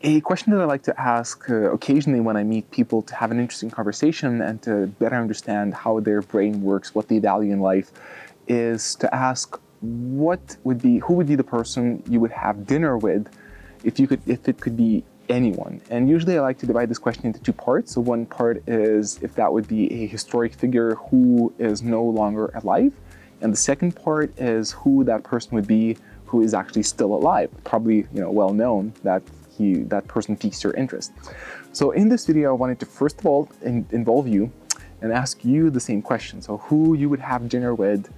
A question that I like to ask occasionally when I meet people to have an interesting conversation and to better understand how their brain works, what they value in life, is to ask who would be the person you would have dinner with if it could be anyone. And usually I like to divide this question into two parts. So one part is if that would be a historic figure who is no longer alive, and the second part is who that person would be who is actually still alive, probably well known that that person piques your interest. So in this video, I wanted to first of all involve you and ask you the same question. So who you would have dinner with,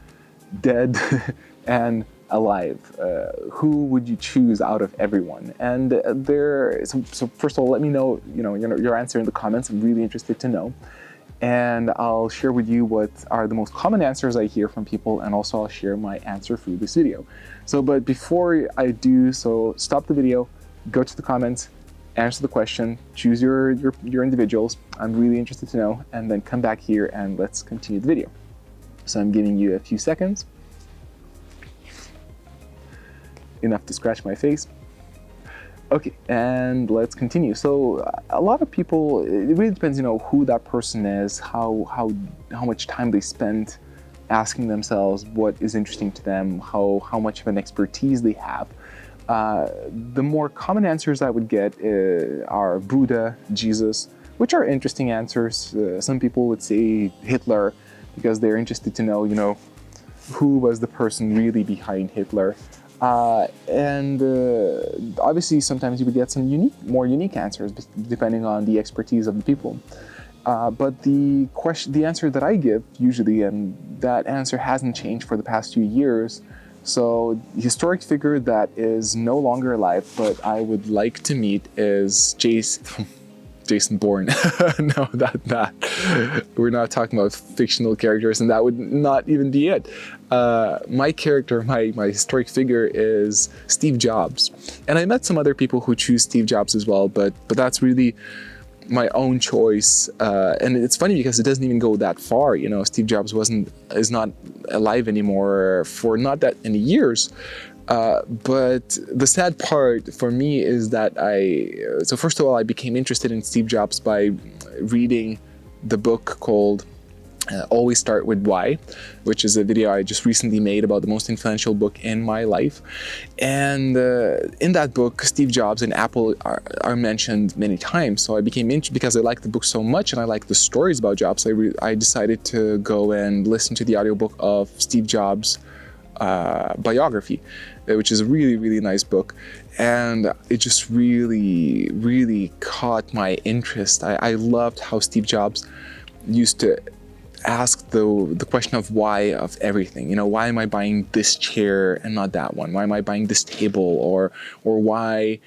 dead and alive? Who would you choose out of everyone? And so first of all, let me know, your answer in the comments. I'm really interested to know. And I'll share with you what are the most common answers I hear from people, and also I'll share my answer through this video. But before I do so, stop the video, go to the comments, answer the question, choose your individuals. I'm really interested to know, and then come back here and let's continue the video. So I'm giving you a few seconds. Enough to scratch my face. Okay, and let's continue. So a lot of people, it really depends, who that person is, how much time they spend asking themselves what is interesting to them, how much of an expertise they have. The more common answers I would get are Buddha, Jesus, which are interesting answers. Some people would say Hitler because they're interested to know, who was the person really behind Hitler. And obviously sometimes you would get some more unique answers depending on the expertise of the people. But the answer that I give usually, and that answer hasn't changed for the past few years. So the historic figure that is no longer alive, but I would like to meet is Jason Bourne. No, that we're not talking about fictional characters, and that would not even be it. My character, my historic figure is Steve Jobs, and I met some other people who choose Steve Jobs as well, but that's really my own choice. And it's funny because it doesn't even go that far. Steve Jobs is not alive anymore for not that many years. But the sad part for me is that so first of all, I became interested in Steve Jobs by reading the book called Always Start With Why, which is a video I just recently made about the most influential book in my life. And in that book, Steve Jobs and Apple are mentioned many times. So I became interested because I liked the book so much and I liked the stories about Jobs. I decided to go and listen to the audiobook of Steve Jobs' biography, which is a really, really nice book. And it just really, really caught my interest. I loved how Steve Jobs used to ask the question of why of everything. Why am I buying this chair and not that one? Why am I buying this table? Or why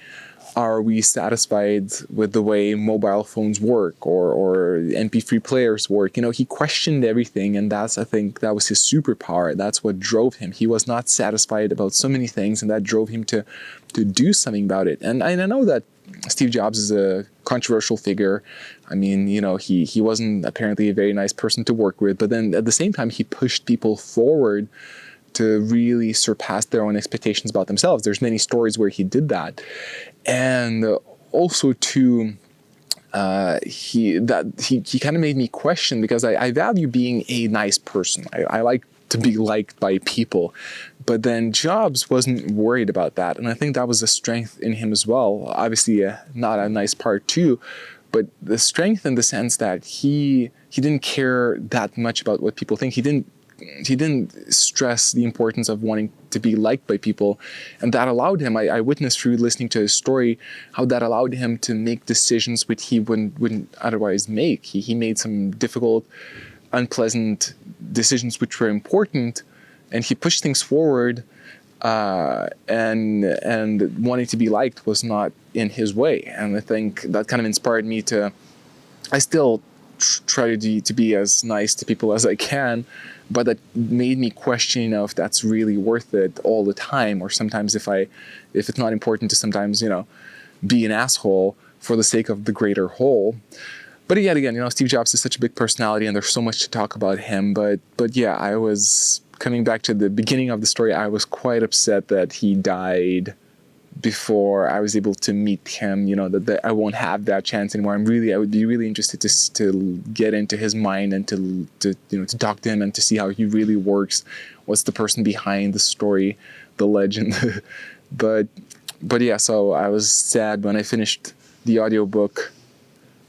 are we satisfied with the way mobile phones work or MP3 players work? He questioned everything, and I think that was his superpower. That's what drove him. He was not satisfied about so many things, and that drove him to do something about it. And I know that Steve Jobs is a controversial figure. I mean, he wasn't apparently a very nice person to work with, but then at the same time, he pushed people forward to really surpass their own expectations about themselves. There's many stories where he did that. And also too, he kind of made me question, because I value being a nice person. I like to be liked by people. But then Jobs wasn't worried about that. And I think that was a strength in him as well. Obviously, not a nice part too, but the strength in the sense that he didn't care that much about what people think. He didn't stress the importance of wanting to be liked by people. And that allowed him, I witnessed through listening to his story, how that allowed him to make decisions which he wouldn't otherwise make. He made some difficult, unpleasant decisions which were important, and he pushed things forward, and wanting to be liked was not in his way. And I think that kind of inspired me I still try to be as nice to people as I can, but that made me question if that's really worth it all the time, or sometimes if it's not important to sometimes, be an asshole for the sake of the greater whole. But yet again, Steve Jobs is such a big personality and there's so much to talk about him. But yeah, I was coming back to the beginning of the story. I was quite upset that he died before I was able to meet him. That I won't have that chance anymore. I would be really interested to get into his mind and to talk to him and to see how he really works. What's the person behind the story, the legend? but yeah, so I was sad when I finished the audiobook.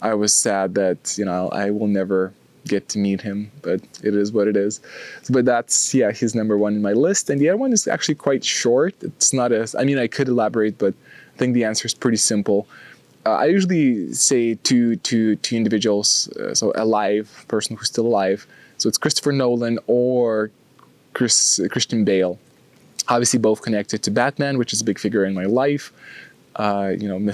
I was sad that I will never get to meet him, but it is what it is. But that's, he's number one in my list. And the other one is actually quite short. It's not I could elaborate, but I think the answer is pretty simple. I usually say two individuals, so a live person who's still alive. So it's Christopher Nolan or Christian Bale. Obviously both connected to Batman, which is a big figure in my life. How do you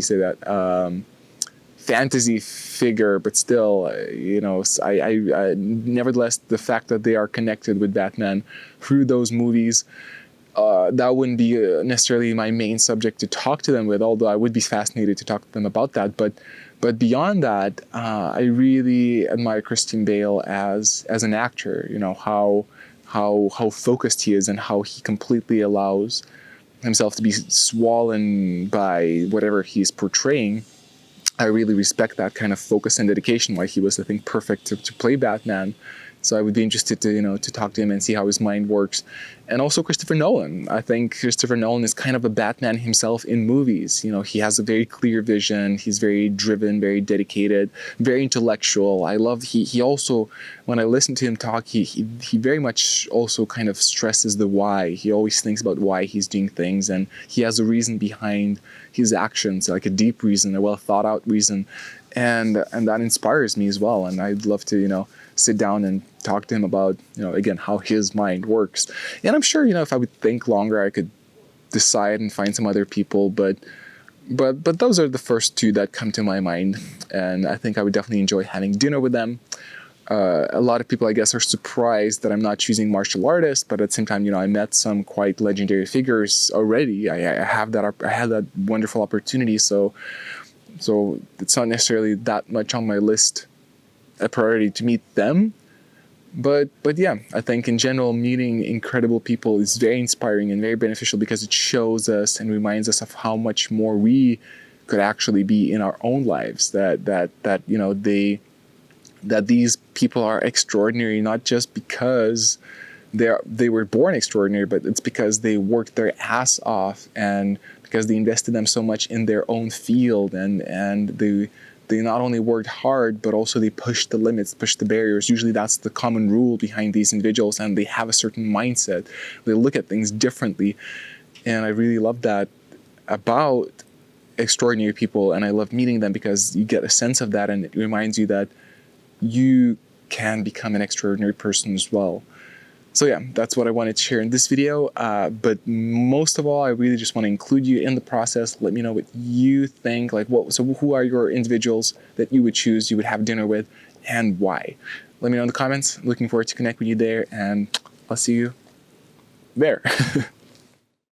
say that? Fantasy figure, but still, I nevertheless, the fact that they are connected with Batman through those movies, that wouldn't be necessarily my main subject to talk to them with, although I would be fascinated to talk to them about that. But beyond that, I really admire Christian Bale as an actor. How focused he is and how he completely allows himself to be swollen by whatever he's portraying. I really respect that kind of focus and dedication, why he was, I think, perfect to play Batman. So I would be interested to talk to him and see how his mind works. And also Christopher Nolan. I think Christopher Nolan is kind of a Batman himself in movies. He has a very clear vision. He's very driven, very dedicated, very intellectual. I love, he also, when I listen to him talk, he very much also kind of stresses the why. He always thinks about why he's doing things, and he has a reason behind his actions, like a deep reason, a well thought out reason. And that inspires me as well. And I'd love to, sit down and talk to him about, again, how his mind works. And I'm sure, if I would think longer, I could decide and find some other people. But those are the first two that come to my mind. And I think I would definitely enjoy having dinner with them. A lot of people, I guess, are surprised that I'm not choosing martial artists, but at the same time, I met some quite legendary figures already. I had that wonderful opportunity, so it's not necessarily that much on my list, a priority to meet them. But yeah, I think in general, meeting incredible people is very inspiring and very beneficial because it shows us and reminds us of how much more we could actually be in our own lives. That these people are extraordinary, not just because they were born extraordinary, but it's because they worked their ass off and because they invested them so much in their own field, and they not only worked hard, but also they pushed the limits, pushed the barriers. Usually that's the common rule behind these individuals, and they have a certain mindset. They look at things differently, and I really love that about extraordinary people, and I love meeting them because you get a sense of that, and it reminds you that you can become an extraordinary person as well. So yeah, that's what I wanted to share in this video. But most of all, I really just want to include you in the process. Let me know what you think. So who are your individuals that you would choose, you would have dinner with, and why? Let me know in the comments. Looking forward to connect with you there, and I'll see you there.